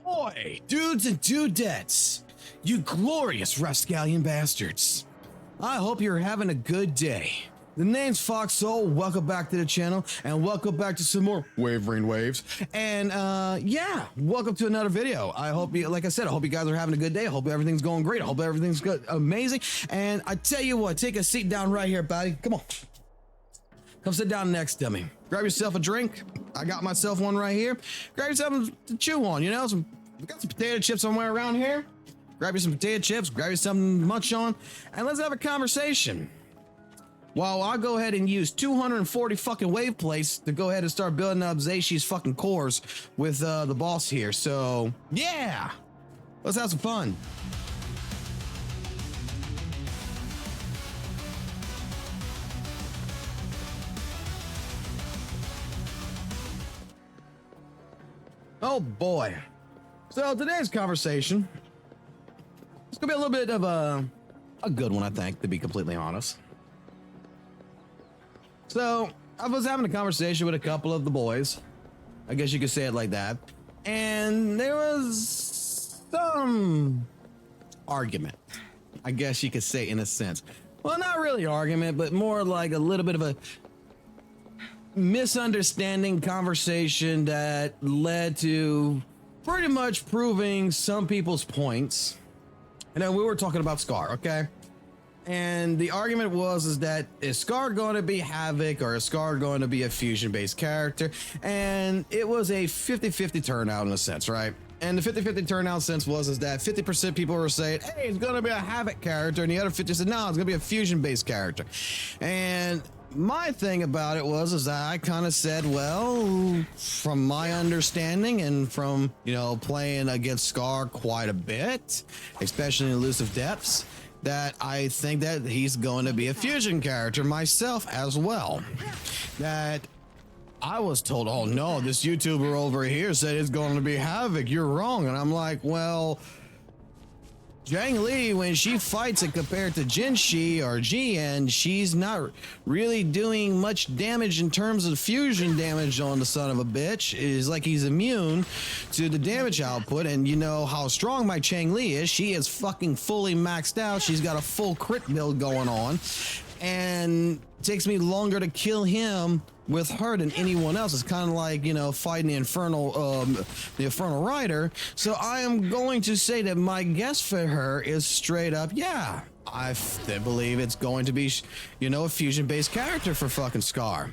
Boy, dudes and dudettes, you glorious rascallion bastards. I hope you're having a good day. The name's FOXSOL, welcome back to the channel, and welcome back to some more WutheringWaves. And yeah, welcome to another video. I hope you, like I said, I hope you guys are having a good day. I hope everything's going great. I hope everything's good, amazing. And I tell you what, take a seat down right here, buddy. Come on. Come sit down next to me. Grab yourself a drink. I got myself one right here. Grab yourself something to chew on, you know, we got some potato chips somewhere around here. Grab you some potato chips, grab you something to munch on, and let's have a conversation. While I'll go ahead and use 240 fucking wave plates to go ahead and start building up Zayshi's fucking cores with the boss here. So yeah, let's have some fun. Oh boy. So today's conversation, it's gonna be a little bit of a good one, I think, to be completely honest. So I was having a conversation with a couple of the boys, I guess you could say it like that, and there was some argument, I guess you could say, in a sense. Well, not really argument, but more like a little bit of a misunderstanding conversation that led to pretty much proving some people's points. And then we were talking about Scar, okay? And the argument was that is Scar going to be Havoc or is Scar going to be a fusion-based character? And it was a 50-50 turnout in a sense, right? And the 50-50 turnout sense was that 50% people were saying, hey, it's going to be a Havoc character, and the other 50 said, no, it's going to be a fusion-based character. And my thing about it was that I kind of said, well, from my understanding and from, you know, playing against Scar quite a bit, especially in Elusive Depths, that I think that he's going to be a fusion character myself as well. That I was told, oh no, this YouTuber over here said it's going to be Havoc, you're wrong. And I'm like, well, Zhang Li, when she fights it compared to Jinshi or Jian, she's not really doing much damage in terms of fusion damage on the son of a bitch. It is like he's immune to the damage output, and you know how strong my Zhang Li is. She is fucking fully maxed out. She's got a full crit build going on, and it takes me longer to kill him with her than anyone else. It's kind of like, you know, fighting the Infernal Rider. So I am going to say that my guess for her is straight up, yeah, I believe it's going to be, you know, a fusion-based character for fucking Scar.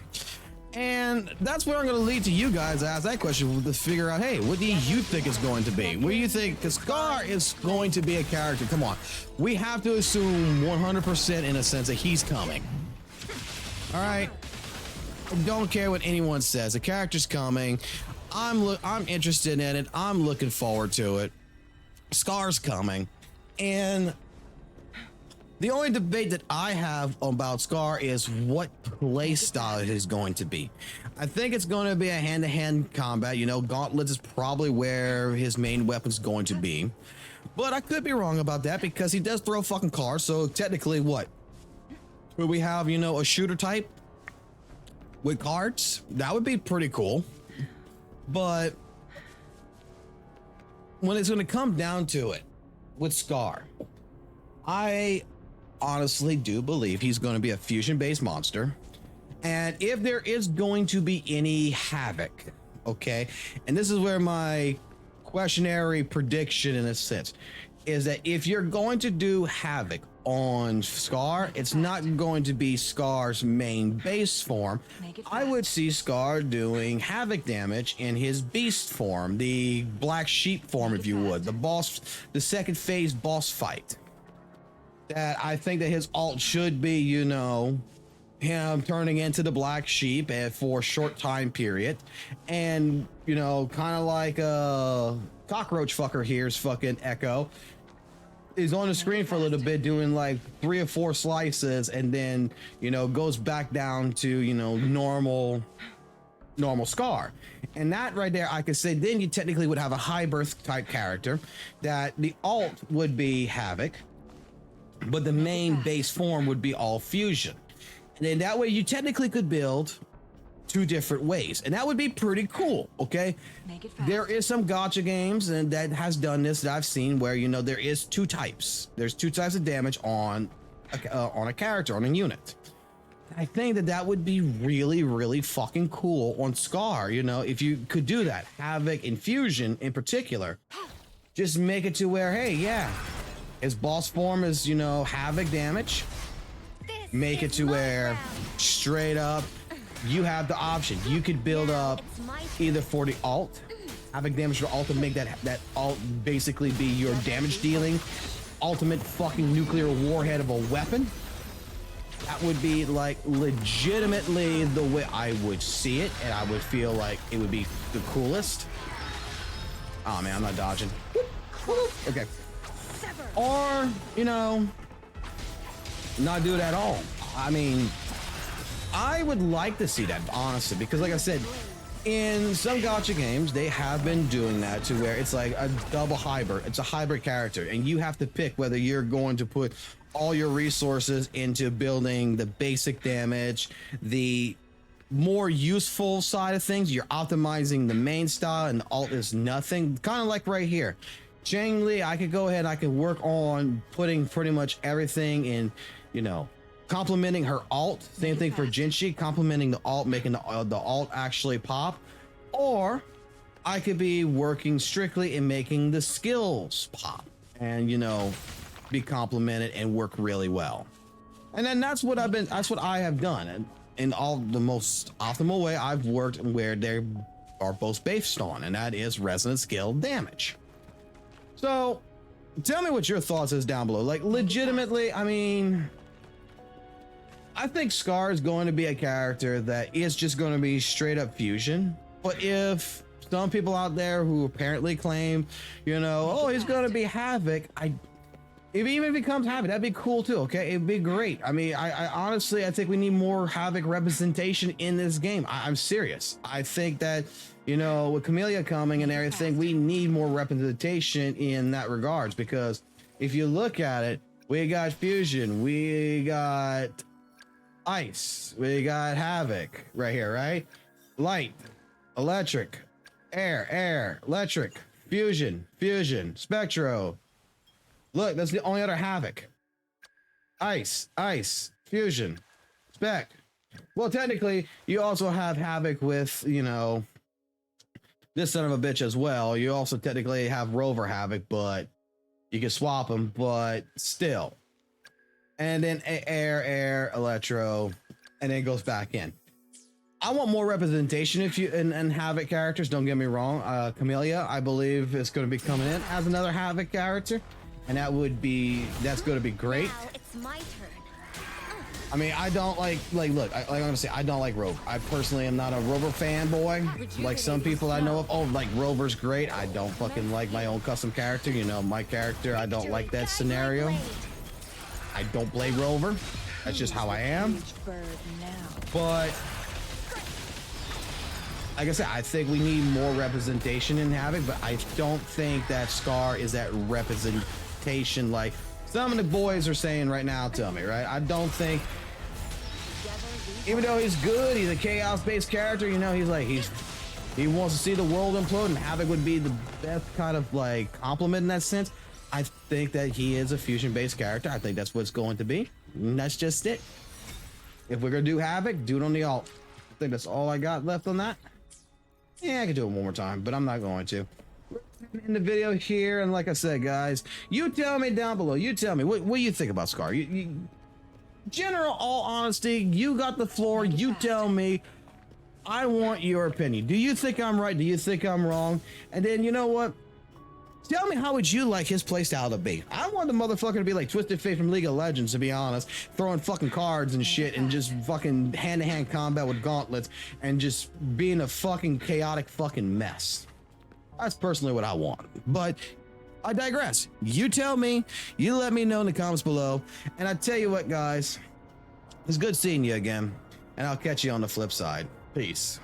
And that's where I'm going to lead to you guys to ask that question to figure out, hey, what do you think it's going to be? What do you think? Because Scar is going to be a character. Come on. We have to assume 100% in a sense that he's coming. All right. Don't care what anyone says. The character's coming. I'm interested in it. I'm looking forward to it. Scar's coming. And the only debate that I have about Scar is what playstyle it is going to be. I think it's going to be a hand-to-hand combat. You know, gauntlets is probably where his main weapon's going to be. But I could be wrong about that because he does throw fucking cars. So technically what? Would we have, you know, a shooter type with cards? That would be pretty cool. But when it's going to come down to it with Scar, I honestly do believe he's going to be a fusion-based monster. And if there is going to be any Havoc, okay, and this is where my questionary prediction in a sense is that if you're going to do Havoc on Scar, it's not going to be Scar's main base form. I would see Scar doing Havoc damage in his beast form, the black sheep form, if you would, the second phase boss fight. That I think that his ult should be, you know, him turning into the black sheep for a short time period, and you know, kind of like a cockroach fucker here's fucking Echo is on the screen for a little bit doing like 3 or 4 slices and then, you know, goes back down to, you know, normal Scar. And that right there, I could say then you technically would have a high birth type character that the ult would be Havoc, but the main base form would be all fusion. And then that way you technically could build two different ways, and that would be pretty cool. Okay, there is some gacha games and that has done this that I've seen where, you know, there is two types. There's two types of damage on a character, on a unit. I think that that would be really, really fucking cool on Scar. You know, if you could do that, Havoc Infusion in particular, just make it to where, hey, yeah, his boss form is, you know, Havoc damage. Make it to where straight up you have the option. You could build up either for the alt, Havoc damage for alt, to make that alt basically be your damage dealing ultimate fucking nuclear warhead of a weapon. That would be like legitimately the way I would see it, and I would feel like it would be the coolest. Oh man, I'm not dodging. Okay. Or, you know, not do it at all. I mean, I would like to see that, honestly, because like I said, in some gacha games, they have been doing that to where it's like a double hybrid. It's a hybrid character, and you have to pick whether you're going to put all your resources into building the basic damage, the more useful side of things. You're optimizing the main style, and the alt is nothing. Kind of like right here. Chang Li, I could go ahead, I could work on putting pretty much everything in, you know, complementing her alt. Same thing for Jinshi, complementing the alt, making the alt actually pop. Or I could be working strictly in making the skills pop and, you know, be complemented and work really well. And then that's what I have done. And in all the most optimal way I've worked where they are both based on, and that is resonant skill damage. So tell me what your thoughts is down below. Like, legitimately, I mean, I think Scar is going to be a character that is just going to be straight up fusion. But if some people out there who apparently claim, you know, oh, he's going to be Havoc, if even if he becomes Havoc, that'd be cool too. Okay, it'd be great. I mean, I honestly, I think we need more Havoc representation in this game. I'm serious. I think that, you know, with Camellia coming and everything, we need more representation in that regards, because if you look at it, we got fusion, we got ice, we got Havoc right here, right? Light, electric, air, electric, fusion, Spectro. Look, that's the only other Havoc. Ice, fusion, spec. Well, technically, you also have Havoc with, you know, this son of a bitch as well. You also technically have Rover Havoc, but you can swap them, but still. And then air, electro, and then it goes back in. I want more representation if you and Havoc characters, don't get me wrong. Camellia, I believe, is going to be coming in as another Havoc character. And that's going to be great. Now it's my turn. I mean, I don't look, I'm gonna say, I don't like Rover. I personally am not a Rover fanboy. Like some people I know of, oh, like Rover's great. I don't fucking like my own custom character. You know, my character, I don't like that scenario. I don't play Rover. That's just how I am. But like I said, I think we need more representation in Havoc, but I don't think that Scar is that representation like some of the boys are saying right now to me, right? I don't think, even though he's good, he's a chaos-based character, you know, he wants to see the world implode, and Havoc would be the best kind of like compliment in that sense. I think that he is a fusion-based character. I think that's what it's going to be. And that's just it. If we're gonna do Havoc, do it on the alt. I think that's all I got left on that. Yeah, I could do it one more time, but I'm not going to. In the video here, and like I said, guys, you tell me down below. You tell me what do you think about Scar? General, all honesty, you got the floor. You tell me. I want your opinion. Do you think I'm right? Do you think I'm wrong? And then, you know what? Tell me, how would you like his playstyle to be? I want the motherfucker to be like Twisted Fate from League of Legends, to be honest, throwing fucking cards and shit and just fucking hand-to-hand combat with gauntlets and just being a fucking chaotic fucking mess. That's personally what I want, but I digress. You tell me, you let me know in the comments below, and I tell you what, guys, it's good seeing you again, and I'll catch you on the flip side. Peace.